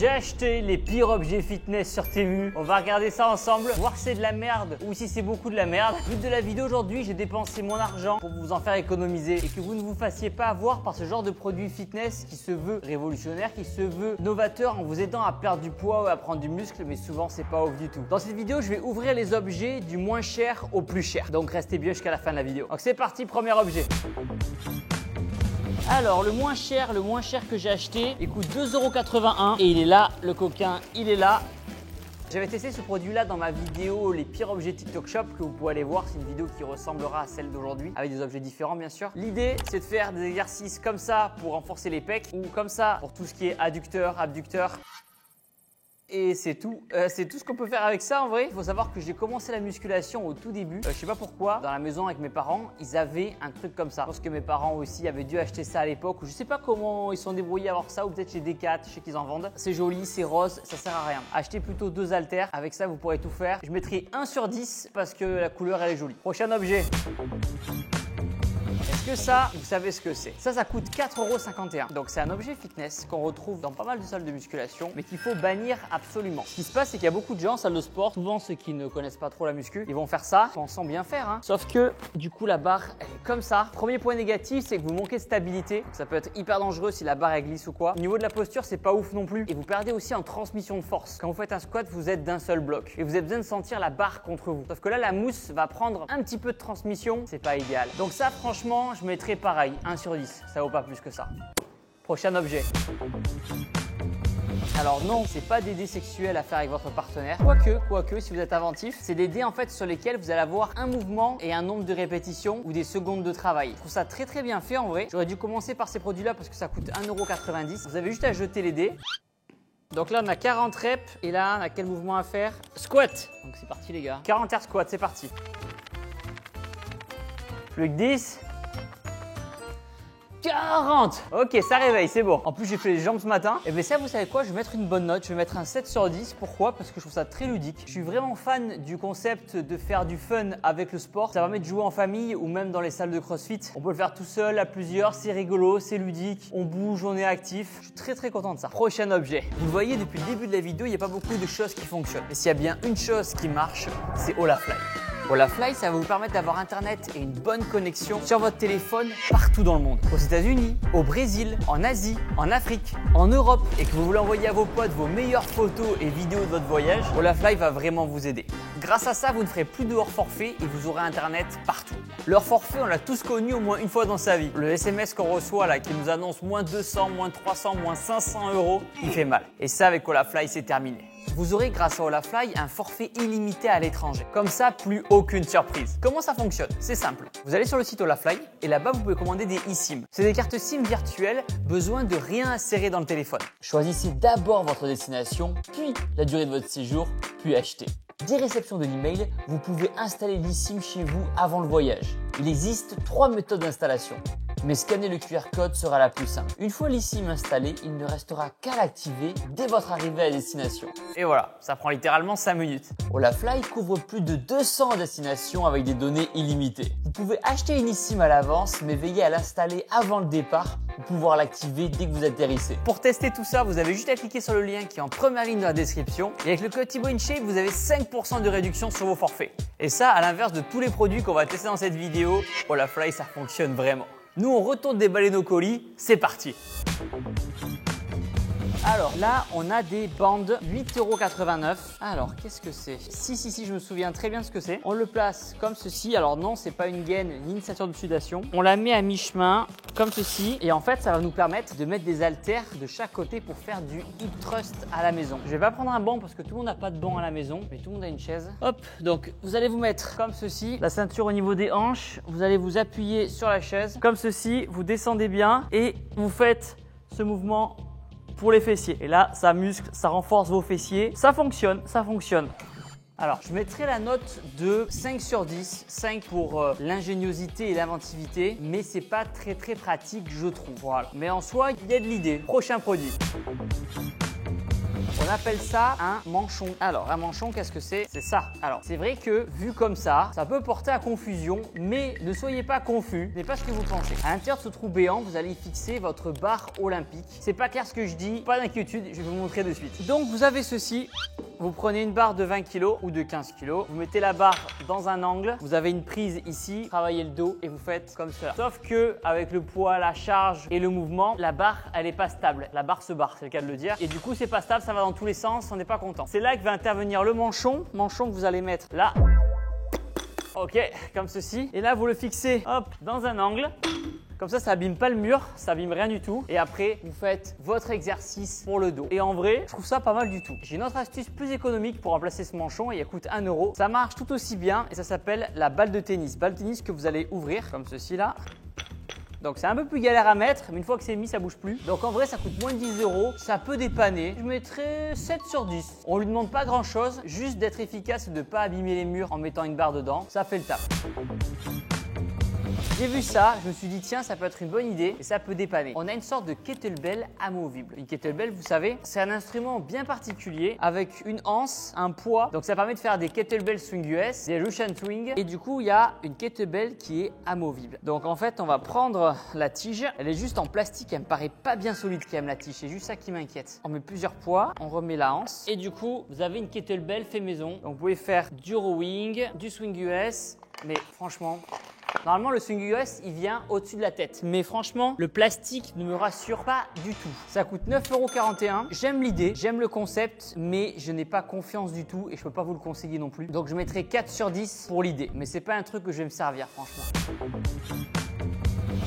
J'ai acheté les pires objets fitness sur Temu. On va regarder ça ensemble, voir si c'est de la merde ou si c'est beaucoup de la merde. But de la vidéo aujourd'hui, j'ai dépensé mon argent pour vous en faire économiser et que vous ne vous fassiez pas avoir par ce genre de produit fitness qui se veut révolutionnaire, qui se veut novateur en vous aidant à perdre du poids ou à prendre du muscle, mais souvent c'est pas ouf du tout. Dans cette vidéo, je vais ouvrir les objets du moins cher au plus cher. Donc restez bien jusqu'à la fin de la vidéo. Donc c'est parti, premier objet. Alors le moins cher que j'ai acheté, il coûte 2,81 € et il est là, le coquin, il est là. J'avais testé ce produit-là dans ma vidéo les pires objets TikTok Shop que vous pouvez aller voir. C'est une vidéo qui ressemblera à celle d'aujourd'hui avec des objets différents bien sûr. L'idée c'est de faire des exercices comme ça pour renforcer les pecs ou comme ça pour tout ce qui est adducteur, abducteur. Et c'est tout ce qu'on peut faire avec ça en vrai. Il faut savoir que j'ai commencé la musculation au tout début. Je sais pas pourquoi, dans la maison avec mes parents, ils avaient un truc comme ça. Je pense que mes parents aussi avaient dû acheter ça à l'époque. Ou je sais pas comment ils sont débrouillés à avoir ça, ou peut-être chez Decat, je sais qu'ils en vendent. C'est joli, c'est rose, ça sert à rien. Achetez plutôt 2 haltères. Avec ça, vous pourrez tout faire. Je mettrai 1 sur 10 parce que la couleur elle est jolie. Prochain objet. Est-ce que ça, vous savez ce que c'est? Ça coûte 4,51 €. Donc c'est un objet fitness qu'on retrouve dans pas mal de salles de musculation, mais qu'il faut bannir absolument. Ce qui se passe, c'est qu'il y a beaucoup de gens en salle de sport, souvent ceux qui ne connaissent pas trop la muscu, ils vont faire ça, pensant bien faire. Sauf que du coup la barre, elle est comme ça. Premier point négatif, c'est que vous manquez de stabilité. Ça peut être hyper dangereux si la barre elle glisse ou quoi. Au niveau de la posture, c'est pas ouf non plus. Et vous perdez aussi en transmission de force. Quand vous faites un squat, vous êtes d'un seul bloc. Et vous avez besoin de sentir la barre contre vous. Sauf que là, la mousse va prendre un petit peu de transmission. C'est pas idéal. Donc ça, franchement, je mettrais pareil, 1 sur 10. Ça vaut pas plus que ça. Prochain objet. Alors non, c'est pas des dés sexuels à faire avec votre partenaire. Quoique, si vous êtes inventif, c'est des dés en fait sur lesquels vous allez avoir un mouvement et un nombre de répétitions ou des secondes de travail. Je trouve ça très bien fait en vrai. J'aurais dû commencer par ces produits-là parce que ça coûte 1,90 €. Vous avez juste à jeter les dés. Donc là, on a 40 reps et là, on a quel mouvement à faire? Squat. Donc c'est parti les gars. 40 air squat, c'est parti. Plus que 10. 40. Ok, ça réveille, c'est bon. En plus, j'ai fait les jambes ce matin. Et bien ça, vous savez quoi? Je vais mettre une bonne note. Je vais mettre un 7 sur 10. Pourquoi? Parce que je trouve ça très ludique. Je suis vraiment fan du concept de faire du fun avec le sport. Ça permet de jouer en famille ou même dans les salles de CrossFit. On peut le faire tout seul, à plusieurs. C'est rigolo, c'est ludique. On bouge, on est actif. Je suis très content de ça. Prochain objet. Vous le voyez, depuis le début de la vidéo, il n'y a pas beaucoup de choses qui fonctionnent. Et s'il y a bien une chose qui marche, c'est Olafly. Olafly, ça va vous permettre d'avoir internet et une bonne connexion sur votre téléphone partout dans le monde. Aux États-Unis, au Brésil, en Asie, en Afrique, en Europe et que vous voulez envoyer à vos potes vos meilleures photos et vidéos de votre voyage, Olafly va vraiment vous aider. Grâce à ça, vous ne ferez plus de hors forfait et vous aurez internet partout. Le hors forfait, on l'a tous connu au moins une fois dans sa vie. Le SMS qu'on reçoit là, qui nous annonce moins 200, moins 300, moins 500 €, il fait mal. Et ça, avec Olafly, c'est terminé. Vous aurez grâce à Olafly un forfait illimité à l'étranger. Comme ça, plus aucune surprise. Comment ça fonctionne? C'est simple. Vous allez sur le site Olafly et là-bas, vous pouvez commander des eSIM. C'est des cartes SIM virtuelles, besoin de rien insérer dans le téléphone. Choisissez d'abord votre destination, puis la durée de votre séjour, puis achetez. Dès réception de l'email, vous pouvez installer l'eSIM chez vous avant le voyage. Il existe 3 méthodes d'installation. Mais scanner le QR code sera la plus simple. Une fois l'eSIM installé, il ne restera qu'à l'activer dès votre arrivée à destination. Et voilà, ça prend littéralement 5 minutes. Olafly couvre plus de 200 destinations avec des données illimitées. Vous pouvez acheter une eSIM à l'avance, mais veillez à l'installer avant le départ pour pouvoir l'activer dès que vous atterrissez. Pour tester tout ça, vous avez juste à cliquer sur le lien qui est en première ligne de la description. Et avec le code Thibaut InShape, vous avez 5% de réduction sur vos forfaits. Et ça, à l'inverse de tous les produits qu'on va tester dans cette vidéo, Olafly, ça fonctionne vraiment. Nous, on retourne déballer nos colis. C'est parti. Alors là, on a des bandes 8,89 €. Alors, qu'est-ce que c'est? Si, je me souviens très bien de ce que c'est. On le place comme ceci. Alors non, c'est pas une gaine ni une ceinture de sudation. On la met à mi-chemin, comme ceci. Et en fait, ça va nous permettre de mettre des haltères de chaque côté pour faire du hip thrust à la maison. Je vais pas prendre un banc parce que tout le monde n'a pas de banc à la maison, mais tout le monde a une chaise. Hop, donc vous allez vous mettre comme ceci. La ceinture au niveau des hanches. Vous allez vous appuyer sur la chaise. Comme ceci, vous descendez bien et vous faites ce mouvement pour les fessiers. Et là, ça muscle, ça renforce vos fessiers. Ça fonctionne, ça fonctionne. Alors, je mettrai la note de 5 sur 10. 5 pour l'ingéniosité et l'inventivité, mais c'est pas très pratique, je trouve. Voilà. Mais en soi, il y a de l'idée. Prochain produit. On appelle ça un manchon. Alors, un manchon, qu'est-ce que c'est? C'est ça. Alors, c'est vrai que vu comme ça peut porter à confusion, mais ne soyez pas confus, ce n'est pas ce que vous pensez. À l'intérieur de ce trou béant, vous allez y fixer votre barre olympique. C'est pas clair ce que je dis, pas d'inquiétude, je vais vous montrer de suite. Donc, vous avez ceci. Vous prenez une barre de 20 kg ou de 15 kg, vous mettez la barre dans un angle, vous avez une prise ici, travaillez le dos et vous faites comme cela. Sauf que avec le poids, la charge et le mouvement, la barre elle n'est pas stable. La barre se barre, c'est le cas de le dire. Et du coup c'est pas stable, ça va dans tous les sens, on n'est pas content. C'est là que va intervenir le manchon que vous allez mettre là. Ok, comme ceci. Et là vous le fixez hop dans un angle. Comme ça abîme pas le mur, ça abîme rien du tout. Et après, vous faites votre exercice pour le dos. Et en vrai, je trouve ça pas mal du tout. J'ai une autre astuce plus économique pour remplacer ce manchon et il coûte 1 €. Ça marche tout aussi bien et ça s'appelle la balle de tennis. Balle de tennis que vous allez ouvrir comme ceci là. Donc c'est un peu plus galère à mettre, mais une fois que c'est mis, ça bouge plus. Donc en vrai, ça coûte moins de 10 €. Ça peut dépanner. Je mettrais 7 sur 10. On lui demande pas grand chose, juste d'être efficace et de ne pas abîmer les murs en mettant une barre dedans. Ça fait le taf. J'ai vu ça, je me suis dit tiens ça peut être une bonne idée et ça peut dépanner. On a une sorte de kettlebell amovible. Une kettlebell vous savez, c'est un instrument bien particulier avec une anse, un poids. Donc ça permet de faire des kettlebell swing US, des Russian swing et du coup il y a une kettlebell qui est amovible. Donc en fait on va prendre la tige, elle est juste en plastique, elle me paraît pas bien solide quand même la tige, c'est juste ça qui m'inquiète. On met plusieurs poids, on remet la anse et du coup vous avez une kettlebell fait maison. Donc vous pouvez faire du rowing, du swing US, mais franchement normalement, le swing US, il vient au-dessus de la tête. Mais franchement, le plastique ne me rassure pas du tout. Ça coûte 9,41 €. J'aime l'idée, j'aime le concept, mais je n'ai pas confiance du tout et je ne peux pas vous le conseiller non plus. Donc, je mettrai 4 sur 10 pour l'idée. Mais ce n'est pas un truc que je vais me servir, franchement.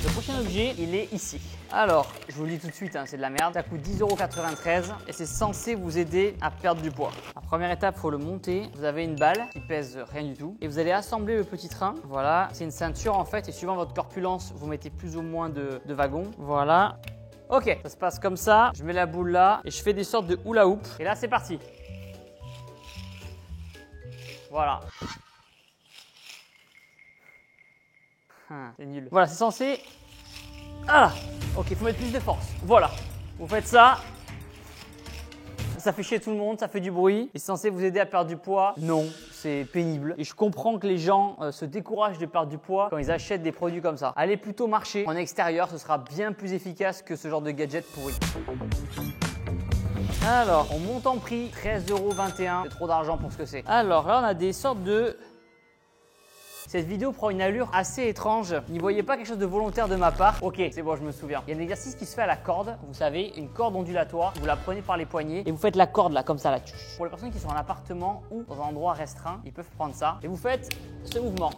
Le prochain objet, il est ici. Alors, je vous le dis tout de suite, hein, c'est de la merde. Ça coûte 10,93 € et c'est censé vous aider à perdre du poids. La première étape, il faut le monter. Vous avez une balle qui pèse rien du tout et vous allez assembler le petit train. Voilà, c'est une ceinture en fait et suivant votre corpulence, vous mettez plus ou moins de wagons. Voilà. Ok, ça se passe comme ça. Je mets la boule là et je fais des sortes de hula hoop. Et là, c'est parti. Voilà. C'est nul. Voilà, c'est censé... Ah! Ok, il faut mettre plus de force. Voilà. Vous faites ça. Ça fait chier tout le monde, ça fait du bruit. Et c'est censé vous aider à perdre du poids. Non, c'est pénible. Et je comprends que les gens se découragent de perdre du poids quand ils achètent des produits comme ça. Allez plutôt marcher en extérieur, ce sera bien plus efficace que ce genre de gadget pourri. Alors, on monte en prix, 13,21 €. C'est trop d'argent pour ce que c'est. Alors là, on a des sortes de... Cette vidéo prend une allure assez étrange. N'y voyez pas quelque chose de volontaire de ma part. Ok, c'est bon, je me souviens. Il y a un exercice qui se fait à la corde. Vous savez, une corde ondulatoire. Vous la prenez par les poignets et vous faites la corde là, comme ça, là. Pour les personnes qui sont en appartement ou dans un endroit restreint, ils peuvent prendre ça. Et vous faites ce mouvement.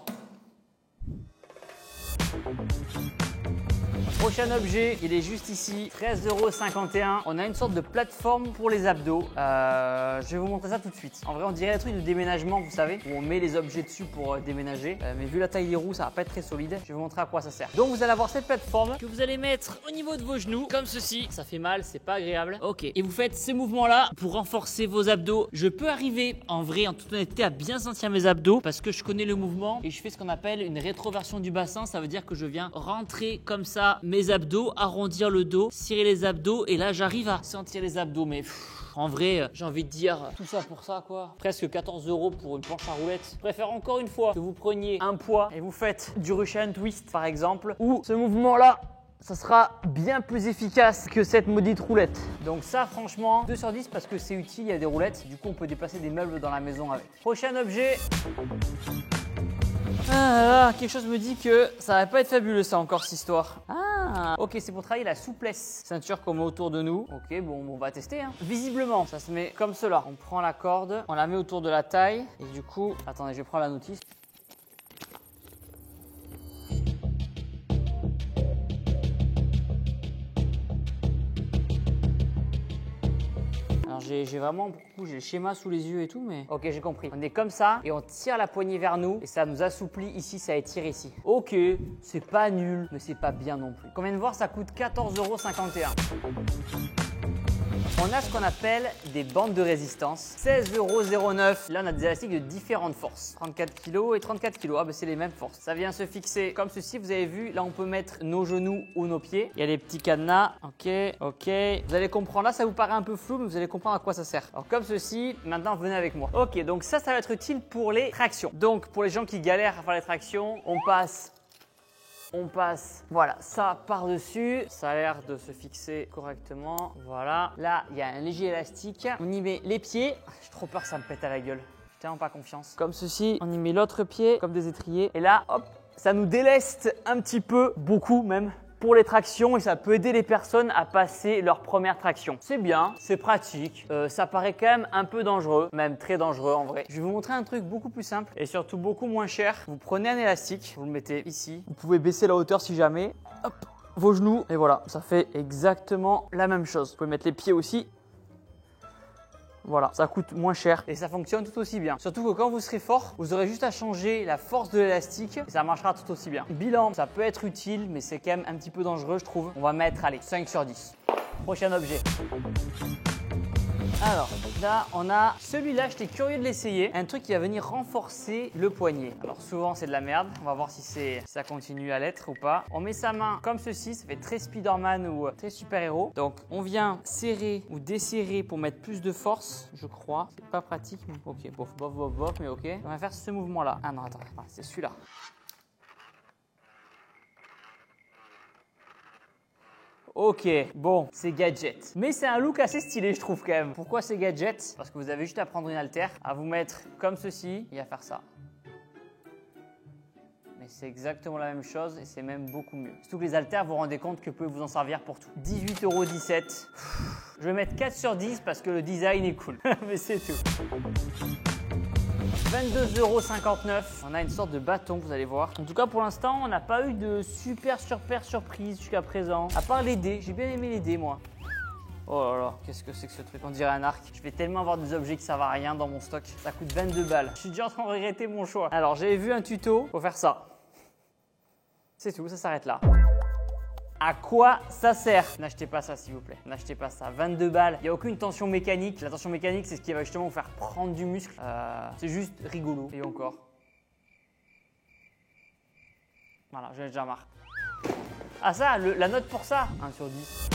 Prochain objet, il est juste ici, 13,51 €. On a une sorte de plateforme pour les abdos. Je vais vous montrer ça tout de suite. En vrai, on dirait un truc de déménagement, vous savez, où on met les objets dessus pour déménager. Mais vu la taille des roues, ça va pas être très solide. Je vais vous montrer à quoi ça sert. Donc, vous allez avoir cette plateforme que vous allez mettre au niveau de vos genoux, comme ceci. Ça fait mal, c'est pas agréable. Ok. Et vous faites ce mouvement-là pour renforcer vos abdos. Je peux arriver, en vrai, en toute honnêteté, à bien sentir mes abdos parce que je connais le mouvement et je fais ce qu'on appelle une rétroversion du bassin. Ça veut dire que je viens rentrer comme ça mes abdos, arrondir le dos, cirer les abdos et là j'arrive à sentir les abdos mais en vrai j'ai envie de dire tout ça pour ça quoi. Presque 14 € pour une planche à roulettes. Je préfère encore une fois que vous preniez un poids et vous faites du Russian twist par exemple ou ce mouvement là. Ça sera bien plus efficace que cette maudite roulette. Donc ça franchement 2 sur 10 parce que c'est utile, il y a des roulettes. Du coup on peut déplacer des meubles dans la maison avec. Prochain objet. Ah, quelque chose me dit que ça va pas être fabuleux ça encore cette histoire. Ah, ok, c'est pour travailler la souplesse. Ceinture qu'on met autour de nous. Ok, bon, on va tester. Hein. Visiblement, ça se met comme cela. On prend la corde, on la met autour de la taille et du coup, attendez, je vais prendre la notice. J'ai vraiment j'ai le schéma sous les yeux et tout, mais ok, j'ai compris. On est comme ça et on tire la poignée vers nous et ça nous assouplit ici, ça étire ici. Ok, c'est pas nul, mais c'est pas bien non plus. Comme on vient de voir, ça coûte 14,51 €. On a ce qu'on appelle des bandes de résistance. 16,09 €. Là, on a des élastiques de différentes forces. 34 kg et 34 kg. Ah, bah, c'est les mêmes forces. Ça vient se fixer comme ceci. Vous avez vu, là, on peut mettre nos genoux ou nos pieds. Il y a des petits cadenas. Ok, ok. Vous allez comprendre. Là, ça vous paraît un peu flou, mais vous allez comprendre à quoi ça sert. Alors, comme ceci, maintenant, venez avec moi. Ok, donc ça va être utile pour les tractions. Donc, pour les gens qui galèrent à faire les tractions, on passe, voilà, ça par-dessus. Ça a l'air de se fixer correctement. Voilà. Là, il y a un léger élastique. On y met les pieds. J'ai trop peur que ça me pète à la gueule. J'ai tellement pas confiance. Comme ceci, on y met l'autre pied, comme des étriers. Et là, hop, ça nous déleste un petit peu, beaucoup même, pour les tractions et ça peut aider les personnes à passer leur première traction. C'est bien, c'est pratique, ça paraît quand même un peu dangereux, même très dangereux en vrai. Je vais vous montrer un truc beaucoup plus simple et surtout beaucoup moins cher. Vous prenez un élastique, vous le mettez ici. Vous pouvez baisser la hauteur si jamais. Hop, vos genoux et voilà, ça fait exactement la même chose. Vous pouvez mettre les pieds aussi. Voilà, ça coûte moins cher et ça fonctionne tout aussi bien. Surtout que quand vous serez fort, vous aurez juste à changer la force de l'élastique et ça marchera tout aussi bien. Bilan, ça peut être utile, mais c'est quand même un petit peu dangereux, je trouve. On va mettre, allez, 5 sur 10. Prochain objet. Alors, là, on a celui-là, j'étais curieux de l'essayer. Un truc qui va venir renforcer le poignet. Alors, souvent, c'est de la merde. On va voir si ça continue à l'être ou pas. On met sa main comme ceci. Ça fait très Spider-Man ou très super-héros. Donc, on vient serrer ou desserrer pour mettre plus de force, je crois. C'est pas pratique, mais ok. Bof, bof, bof, bof, mais ok. On va faire ce mouvement-là. Ah non, attends, c'est celui-là. Ok, bon, c'est gadget. Mais c'est un look assez stylé, je trouve quand même. Pourquoi c'est gadget? Parce que vous avez juste à prendre une haltère, à vous mettre comme ceci et à faire ça. Mais c'est exactement la même chose et c'est même beaucoup mieux. Surtout que les haltères, vous vous rendez compte que vous pouvez vous en servir pour tout. 18,17 €. Je vais mettre 4 sur 10 parce que le design est cool. Mais c'est tout. 22,59 €. On a une sorte de bâton, vous allez voir. En tout cas, pour l'instant, on n'a pas eu de super surprise jusqu'à présent. À part les dés, j'ai bien aimé les dés, moi. Oh là là, qu'est-ce que c'est que ce truc? On dirait un arc. Je vais tellement avoir des objets qui servent à rien dans mon stock. Ça coûte 22 balles. Je suis déjà en train de regretter mon choix. Alors, j'avais vu un tuto pour faire ça. C'est tout, ça s'arrête là. À quoi ça sert? N'achetez pas ça s'il vous plaît, n'achetez pas ça, 22 balles, il n'y a aucune tension mécanique. La tension mécanique c'est ce qui va justement vous faire prendre du muscle, c'est juste rigolo. Et encore. Voilà, j'en ai déjà marre. Ah ça, la note pour ça, 1 sur 10.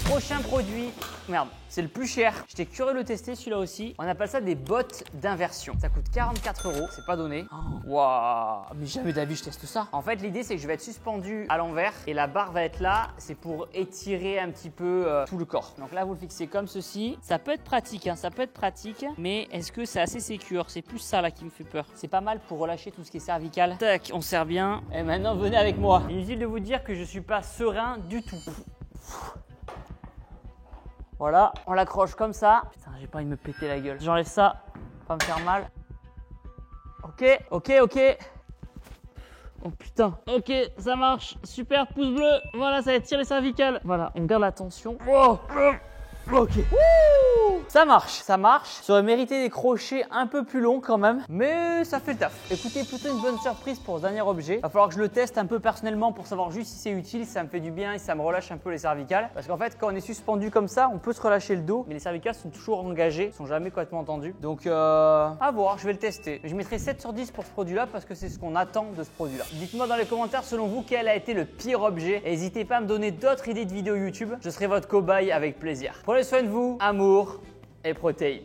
Prochain produit, merde, c'est le plus cher. J'étais curieux de le tester celui-là aussi. On appelle ça des bottes d'inversion. Ça coûte 44 €, c'est pas donné. Waouh, mais jamais d'avis je teste ça. En fait, l'idée c'est que je vais être suspendu à l'envers et la barre va être là. C'est pour étirer un petit peu tout le corps. Donc là, vous le fixez comme ceci. Ça peut être pratique, hein, ça peut être pratique, mais est-ce que c'est assez sécure? C'est plus ça là qui me fait peur. C'est pas mal pour relâcher tout ce qui est cervical. Tac, on serre bien. Et maintenant, venez avec moi. Inutile de vous dire que je suis pas serein du tout. Voilà, on l'accroche comme ça. Putain, j'ai pas envie de me péter la gueule. J'enlève ça, pas me faire mal. Ok, ok, ok. Oh putain. Ok, ça marche. Super, pouce bleu. Voilà, ça étire les cervicales. Voilà, on garde la tension. Oh. Ok. Wouh, ça marche, ça marche. Ça aurait mérité des crochets un peu plus longs quand même, mais ça fait le taf. Écoutez, plutôt une bonne surprise pour ce dernier objet. Va falloir que je le teste un peu personnellement pour savoir juste si c'est utile, si ça me fait du bien et si ça me relâche un peu les cervicales. Parce qu'en fait, quand on est suspendu comme ça, on peut se relâcher le dos, mais les cervicales sont toujours engagées, sont jamais complètement tendues. Donc, à voir, je vais le tester. Je mettrai 7 sur 10 pour ce produit-là parce que c'est ce qu'on attend de ce produit-là. Dites-moi dans les commentaires, selon vous, quel a été le pire objet. Et n'hésitez pas à me donner d'autres idées de vidéos YouTube. Je serai votre cobaye avec plaisir. Prenez soin de vous, amour et protéines.